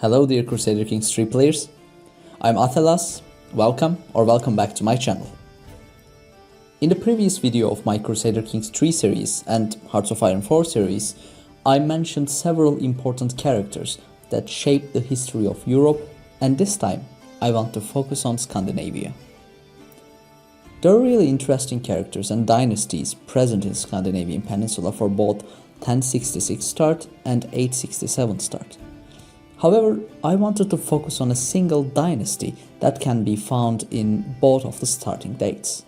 Hello dear Crusader Kings III players, I'm Athelas, welcome back to my channel. In the previous video of my Crusader Kings III series and Hearts of Iron IV series, I mentioned several important characters that shaped the history of Europe, and this time I want to focus on Scandinavia. There are really interesting characters and dynasties present in Scandinavian peninsula for both 1066 start and 867 start. However, I wanted to focus on a single dynasty that can be found in both of the starting dates.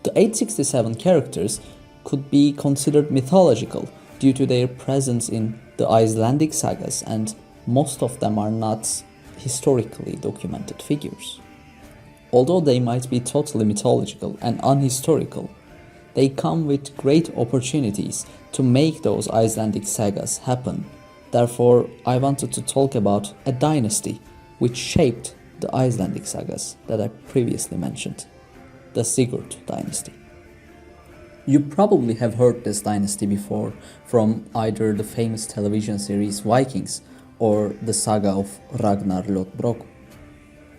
The 867 characters could be considered mythological due to their presence in the Icelandic sagas, and most of them are not historically documented figures. Although they might be totally mythological and unhistorical, they come with great opportunities to make those Icelandic sagas happen. Therefore, I wanted to talk about a dynasty which shaped the Icelandic sagas that I previously mentioned, the Sigurdr Dynasty. You probably have heard this dynasty before from either the famous television series Vikings or the saga of Ragnarr Lodbrok.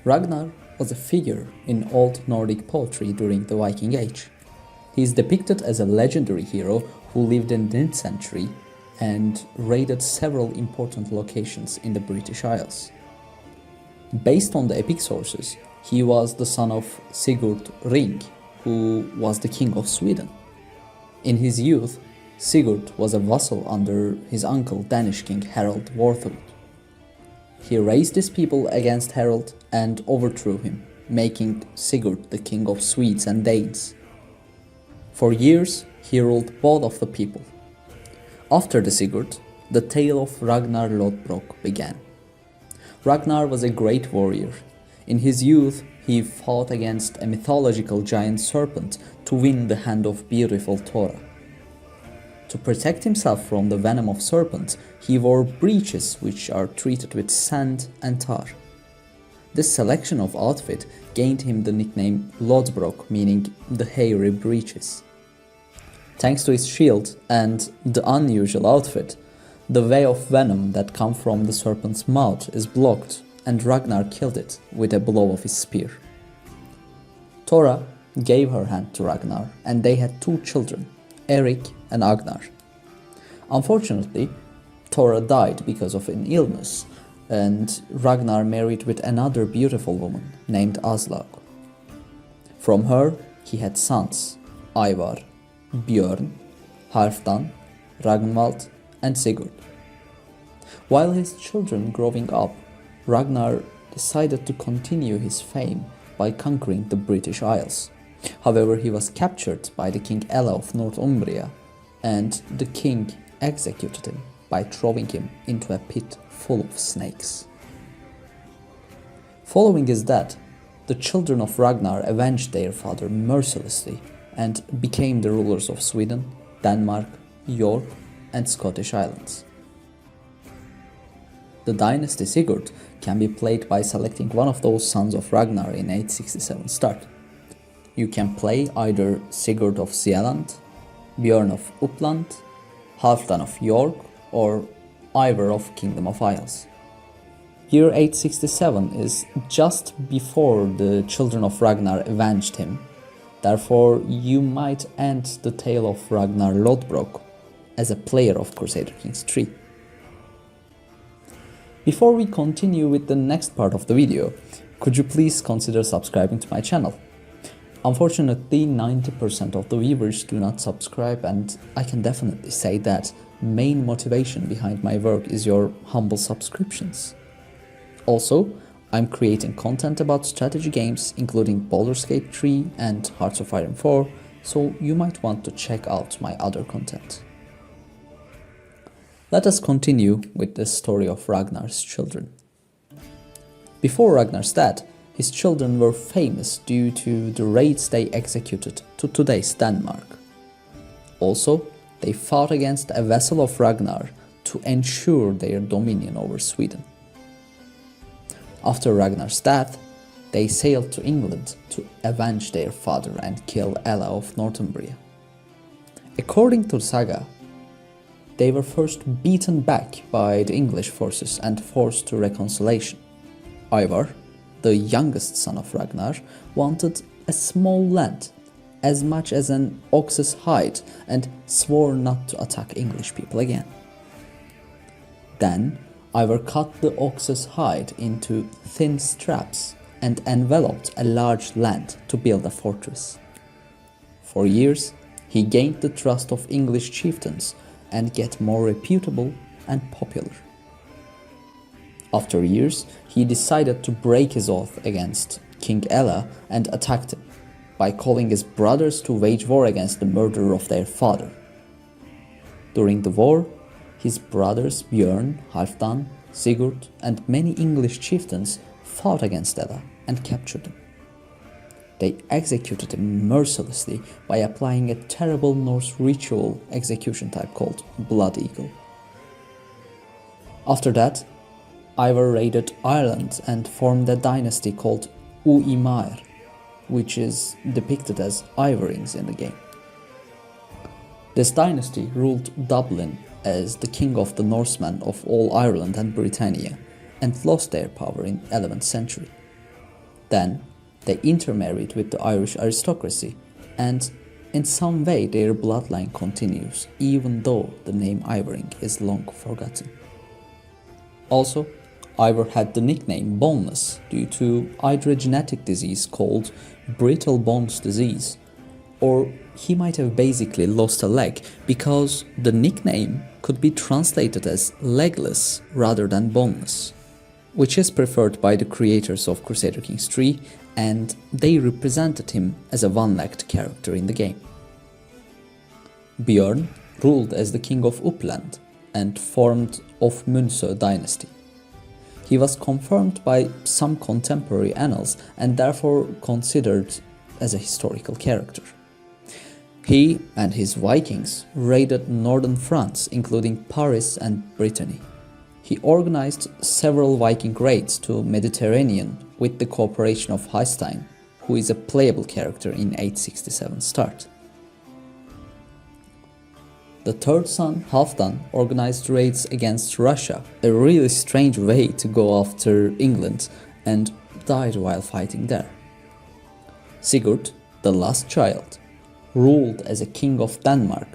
Ragnarr was a figure in Old Nordic poetry during the Viking Age. He is depicted as a legendary hero who lived in the 9th century and raided several important locations in the British Isles. Based on the epic sources, he was the son of Sigurd Ring, who was the king of Sweden. In his youth, Sigurd was a vassal under his uncle Danish king Harald Hårderåd. He raised his people against Harald and overthrew him, making Sigurd the king of Swedes and Danes. For years, he ruled both of the people. After the Sigurd, the tale of Ragnarr Lodbrok began. Ragnarr was a great warrior. In his youth, he fought against a mythological giant serpent to win the hand of beautiful Thora. To protect himself from the venom of serpents, he wore breeches which are treated with sand and tar. This selection of outfit gained him the nickname Lodbrok, meaning the hairy breeches. Thanks to his shield and the unusual outfit, the way of venom that comes from the serpent's mouth is blocked, and Ragnarr killed it with a blow of his spear. Thora gave her hand to Ragnarr, and they had two children, Eric and Agnar. Unfortunately, Thora died because of an illness, and Ragnarr married with another beautiful woman named Aslaug. From her, he had sons, Ivar, Björn, Halfdan, Ragnvald, and Sigurd. While his children growing up, Ragnarr decided to continue his fame by conquering the British Isles. However, he was captured by the King Ella of Northumbria, and the king executed him by throwing him into a pit full of snakes. Following his death, the children of Ragnarr avenged their father mercilessly and became the rulers of Sweden, Denmark, York, and Scottish Islands. The dynasty Sigurd can be played by selecting one of those sons of Ragnarr in 867 start. You can play either Sigurd of Zealand, Björn of Uppland, Halfdan of York, or Ivar of Kingdom of Isles. Year 867 is just before the children of Ragnarr avenged him. Therefore, you might end the tale of Ragnarr Lodbrok as a player of Crusader Kings III. Before we continue with the next part of the video, could you please consider subscribing to my channel? Unfortunately, 90% of the viewers do not subscribe, and I can definitely say that main motivation behind my work is your humble subscriptions. Also, I'm creating content about strategy games, including Baldur's Gate 3 and Hearts of Iron IV, so you might want to check out my other content. Let us continue with the story of Ragnar's children. Before Ragnar's death, his children were famous due to the raids they executed to today's Denmark. Also, they fought against a vassal of Ragnarr to ensure their dominion over Sweden. After Ragnar's death, they sailed to England to avenge their father and kill Ella of Northumbria. According to the saga, they were first beaten back by the English forces and forced to reconciliation. Ivar, the youngest son of Ragnarr, wanted a small land, as much as an ox's hide, and swore not to attack English people again. Then Ivar cut the ox's hide into thin straps and enveloped a large land to build a fortress. For years, he gained the trust of English chieftains and get more reputable and popular. After years, he decided to break his oath against King Ella and attacked him by calling his brothers to wage war against the murderer of their father. During the war, his brothers Björn, Halfdan, Sigurd, and many English chieftains fought against Ella and captured him. They executed him mercilessly by applying a terrible Norse ritual execution type called Blood Eagle. After that, Ivar raided Ireland and formed a dynasty called Uimair, which is depicted as Ivarings in the game. This dynasty ruled Dublin as the king of the Norsemen of all Ireland and Britannia, and lost their power in 11th century. Then they intermarried with the Irish aristocracy, and in some way their bloodline continues, even though the name Ivaring is long forgotten. Also, Ivar had the nickname Boneless due to either a genetic disease called brittle bones disease, or he might have basically lost a leg because the nickname could be translated as legless rather than boneless, which is preferred by the creators of Crusader Kings III, and they represented him as a one-legged character in the game. Björn ruled as the king of Uppland and formed of Munsö dynasty. He was confirmed by some contemporary annals and therefore considered as a historical character. He and his Vikings raided northern France, including Paris and Brittany. He organized several Viking raids to Mediterranean with the cooperation of Hæstein, who is a playable character in 867 start. The third son, Halfdan, organized raids against Russia, a really strange way to go after England, and died while fighting there. Sigurd, the last child, ruled as a king of Denmark,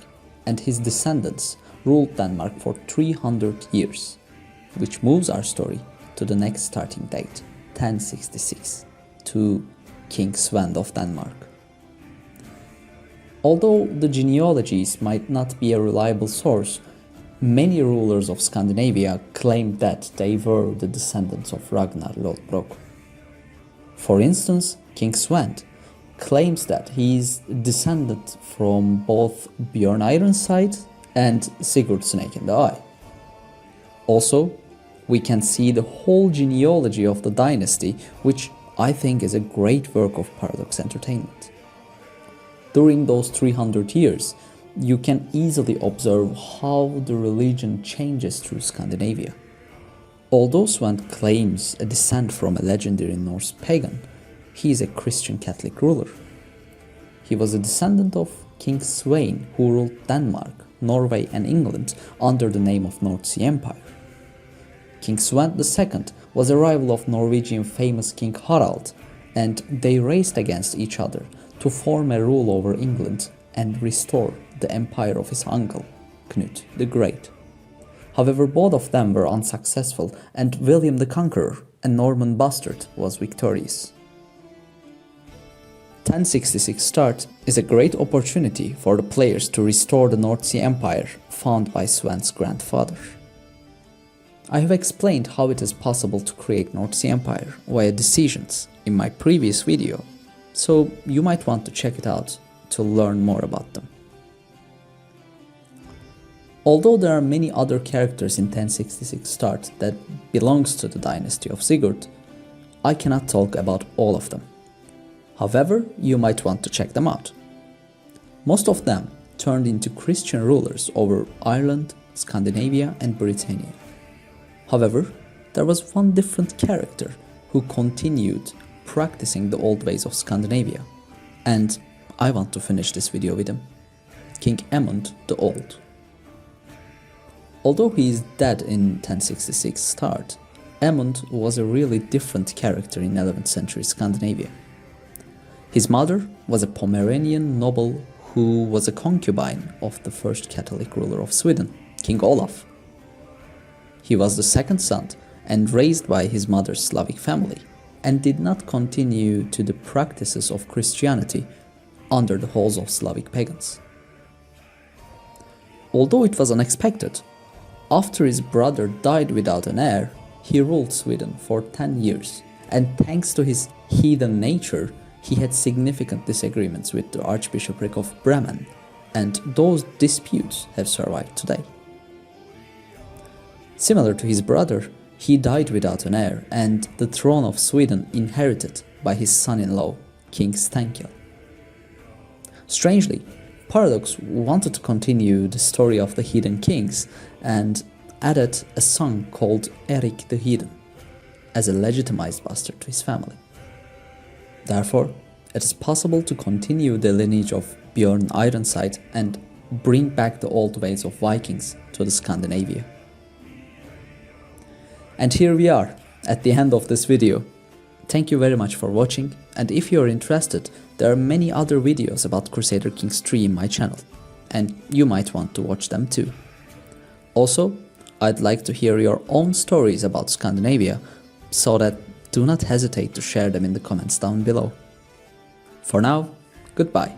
and his descendants ruled Denmark for 300 years, which moves our story to the next starting date, 1066, to King Svend of Denmark. Although the genealogies might not be a reliable source, many rulers of Scandinavia claimed that they were the descendants of Ragnarr Lodbrok. For instance, King Svend claims that he is descended from both Björn Ironside and Sigurd Snake in the Eye. Also, we can see the whole genealogy of the dynasty, which I think is a great work of Paradox Entertainment. During those 300 years, you can easily observe how the religion changes through Scandinavia. Although Svend claims a descent from a legendary Norse pagan, he is a Christian Catholic ruler. He was a descendant of King Svein, who ruled Denmark, Norway and England under the name of North Sea Empire. King Svend II was a rival of Norwegian famous King Harald, and they raced against each other to form a rule over England and restore the empire of his uncle, Knut the Great. However, both of them were unsuccessful, and William the Conqueror, a Norman bastard, was victorious. 1066 start is a great opportunity for the players to restore the North Sea Empire found by Svend's grandfather. I have explained how it is possible to create North Sea Empire via decisions in my previous video, so you might want to check it out to learn more about them. Although there are many other characters in 1066 start that belongs to the dynasty of Sigurd, I cannot talk about all of them. However, you might want to check them out. Most of them turned into Christian rulers over Ireland, Scandinavia and Britannia. However, there was one different character who continued practicing the old ways of Scandinavia, and I want to finish this video with him, King Emund the Old. Although he is dead in 1066 start, Emund was a really different character in 11th century Scandinavia. His mother was a Pomeranian noble who was a concubine of the first Catholic ruler of Sweden, King Olaf. He was the second son and raised by his mother's Slavic family, and did not continue to the practices of Christianity under the halls of Slavic pagans. Although it was unexpected, after his brother died without an heir, he ruled Sweden for 10 years, and thanks to his heathen nature, he had significant disagreements with the Archbishopric of Bremen, and those disputes have survived today. Similar to his brother, he died without an heir, and the throne of Sweden inherited by his son-in-law, King Stenkel. Strangely, Paradox wanted to continue the story of the heathen kings and added a son called Erik the Heathen as a legitimized bastard to his family. Therefore, it is possible to continue the lineage of Björn Ironside and bring back the old ways of Vikings to the Scandinavia. And here we are, at the end of this video. Thank you very much for watching, and if you are interested, there are many other videos about Crusader Kings III in my channel, and you might want to watch them too. Also, I'd like to hear your own stories about Scandinavia, so that do not hesitate to share them in the comments down below. For now, goodbye.